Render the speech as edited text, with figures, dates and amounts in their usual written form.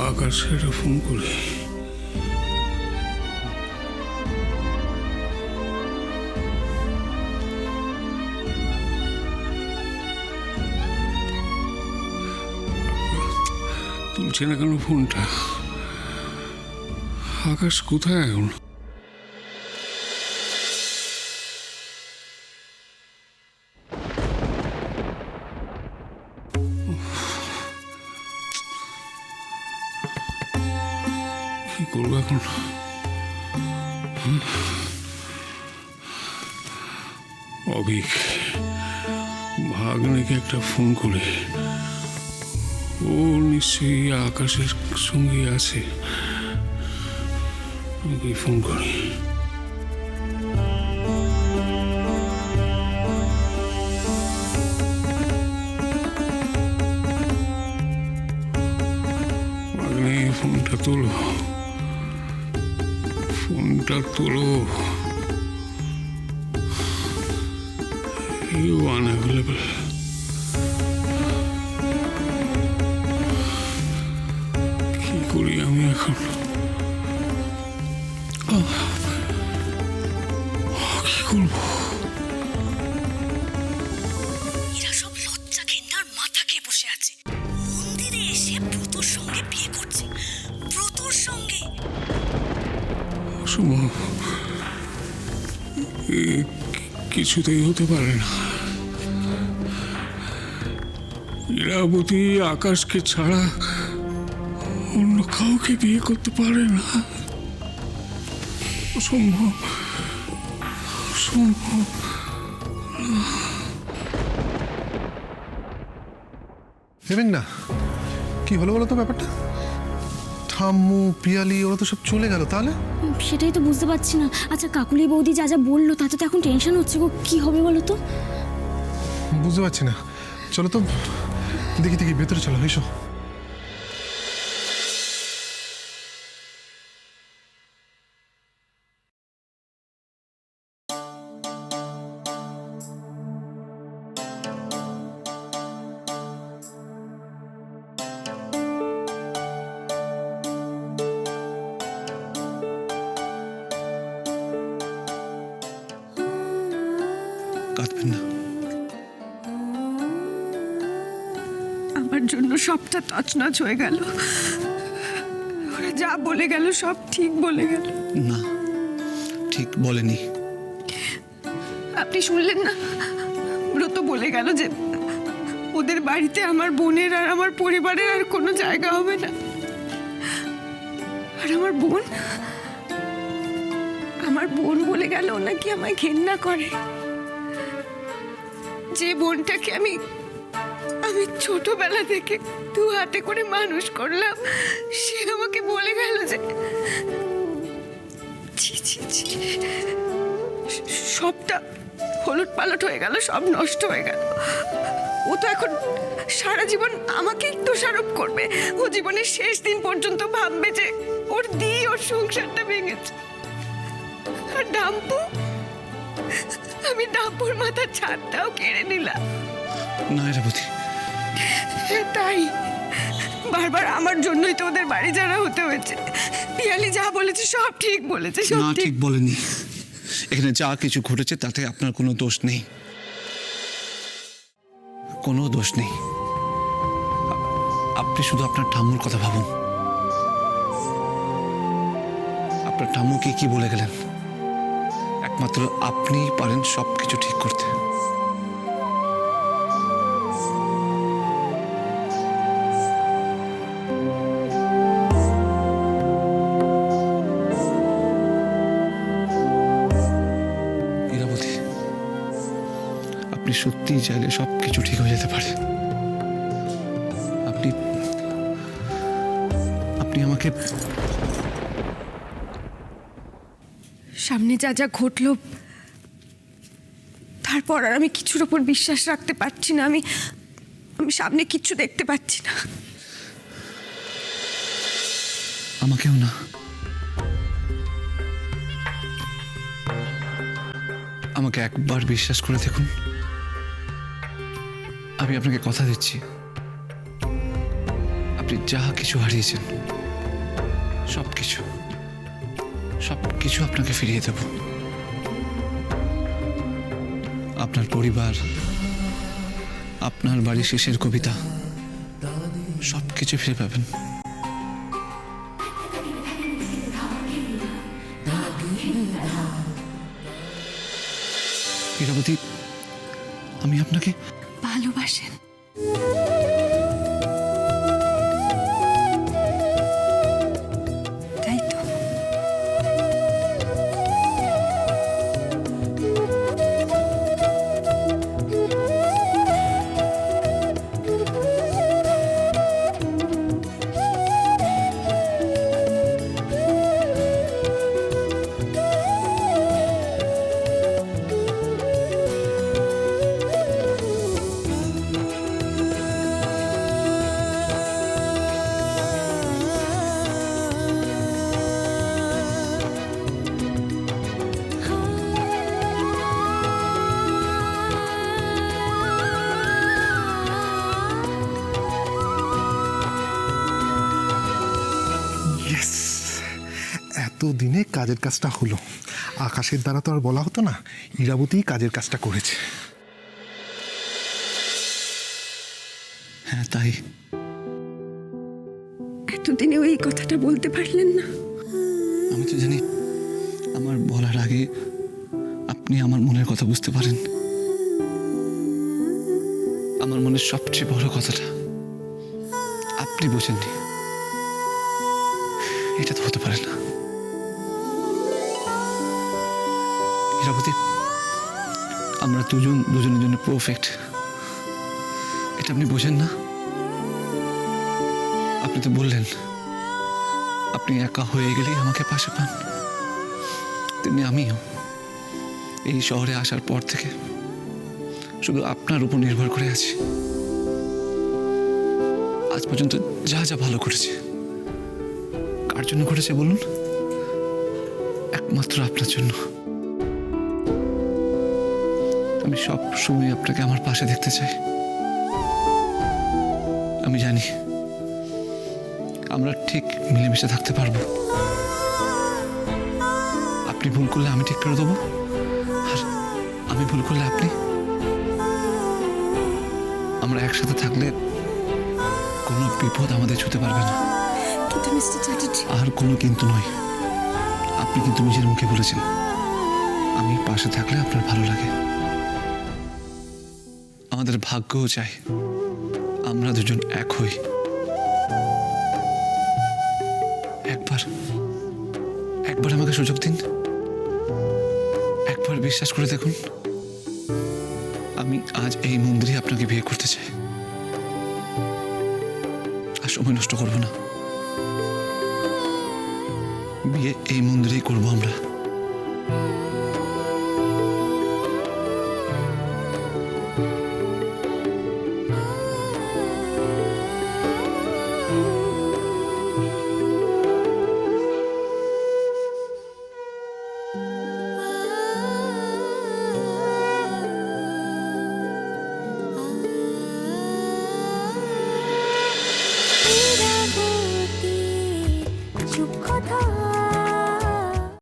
আকাশকে একটা ফোন করি। তুলছে না কেন ফোনটা? আকাশ কোথায় এখন? কি করবো এখন? অভিক ভাগ্নেকে একটা ফোন করে, ও নিশ্চয়ই আকাশের সঙ্গে আছে। আমাকে ফোন করি। ভাগ্নে ফোনটা তোলো, ফোনটা তোলো। You unavailable. কি করি আমি এখন? কি করবো? এরা সব লজ্জা ঘেন্নার মাথা খেয়ে বসে আছে। মন্দিরে এসে ব্রতর সঙ্গে বিয়ে করছে, ব্রতর সঙ্গে। অসম্ভব, কিছুতেই হতে পারে না। ইরাবতী আকাশকে ছাড়া অন্য কাউকে বিয়ে করতে পারে না। অসম্ভব, অসম্ভব। দেবেন না, কি হলো বলো তো ব্যাপারটা? ঠাম্মু পিয়ালি ওরা তো সব চলে গেল, তাহলে? সেটাই তো বুঝতে পারছি না। আচ্ছা কাকুলি বৌদি যা যা বললো তাতে তো এখন টেনশন হচ্ছে গো, কি হবে বলো তো? বুঝতে পারছি না। চলো তো দেখি দেখি, ভেতরে চলো, এসো। কাঁদবেন না। আমার জন্য সবটা তছনছ হয়ে গেল। ওরা যা বলে গেল সব ঠিক বলে গেল। না, ঠিক বলেনি। আপনি শুনলেন না? ব্রত বলে গেল যে ওদের বাড়িতে আমার বোনের আর আমার পরিবারের আর কোনো জায়গা হবে না। আর আমার বোন বলে গেল নাকি আমায় ঘেন্না করে। যে বোনটাকে আমি ছোটবেলা থেকে দু হাতে করে মানুষ করলাম, সে আমাকে বলে গেল যে ছি ছি ছি, সবটা হলুট পালট হয়ে গেল, সব নষ্ট হয়ে গেল। ও তো এখন সারা জীবন আমাকেই দোষারোপ করবে। ও জীবনের শেষ দিন পর্যন্ত ভাববে যে ওর ওর সংসারটা ভেঙেছে। আর ডাম্পু, আমি ডাম্পুর মাথার ছাদটাও কেড়ে নিলাম। না ইরাবতী, তাই বারবার আমার জন্যই তো ওদের বাড়ি যারা হতে হয়েছে। পিয়ালি যা বলেছে সব ঠিক বলেছে, সব না ঠিক ঠিক বলেনি। এখানে যা কিছু ঘটেছে তাতে আপনার কোনো দোষ নেই, কোনো দোষ নেই। আপনি শুধু আপনার ঠাম্মুর কথা ভাবুন। আপনার ঠাম্মুকে কি বলে গেলেন? একমাত্র আপনিই পারেন সবকিছু ঠিক করতে। আপনি সত্যিই চাইলে সবকিছু ঠিক হয়ে যেতে পারে। আপনি আমাকে সামনে যা যা ঘটলো তারপর আর আমি কিছুর ওপর বিশ্বাস রাখতে পারছি না। আমি সামনে কিচ্ছু দেখতে পাচ্ছি না। আমাকেও না। আমাকে একবার বিশ্বাস করে দেখুন। আমি আপনাকে কথা দিচ্ছি, আপনি যা কিছু হারিয়েছেন সব কিছু আপনাকে ফিরিয়ে দেব। আপনার পরিবার, আপনার বাড়ি শেষের কবিতা, সব কিছু ফিরে পাবেন। ইরাবতী, আমি আপনাকে ভালোবাসেন। তাই তো। ইয়েস, এতদিনে কাজের কাজটা হলো। আকাশের দ্বারা তো আর বলা হতো না, ইরাবতীই কাজের কাজটা করেছে। হ্যাঁ তাই। এতদিনেও এই কথাটা বলতে পারলেন না? আমি তো জানি আমার বলার আগে আপনি আমার মনের কথা বুঝতে পারেন। আমার মনের সবচেয়ে বড় কথাটা আপনি বোঝেননি। এটা তো হতে পারে না। ইরাবতী, আমরা দুজনের জন্য পারফেক্ট, এটা আপনি বোঝেন না। আপনি তো বললেন আপনি একা হয়ে গেলেই আমাকে পাশে পান, তেমনি আমিও এই শহরে আসার পর থেকে শুধু আপনার উপর নির্ভর করে আছি। আজ পর্যন্ত যা যা ভালো করেছে কার জন্য করেছে বলুন? একমাত্র আপনার জন্য। আমি সব সময় আপনাকে আমার পাশে দেখতে চাই। আমি জানি আমরা ঠিক মিলেমিশে থাকতে পারবো। আপনি ভুল করলে আমি ঠিক করে দেবো, আর আমি ভুল করলে আপনি। আমরা একসাথে থাকলে কোনো বিপদ আমাদের ছুঁতে পারবে না। কিন্তু মিস্টার চ্যাটার্জি, আর কোনো কিন্তু নয়। আপনি কিন্তু নিজের মুখে বলেছেন আমি পাশে থাকলে আপনার ভালো লাগে। আমাদের ভাগ্যও চাই আমরা দুজন এক হই। একবার আমাকে সুযোগ দিন, একবার বিশ্বাস করে দেখুন। আমি আজ এই মন্দিরে আপনাকে বিয়ে করতে চাই। আর সময় নষ্ট করব না, বিয়ে এই মন্দিরেই করবো আমরা।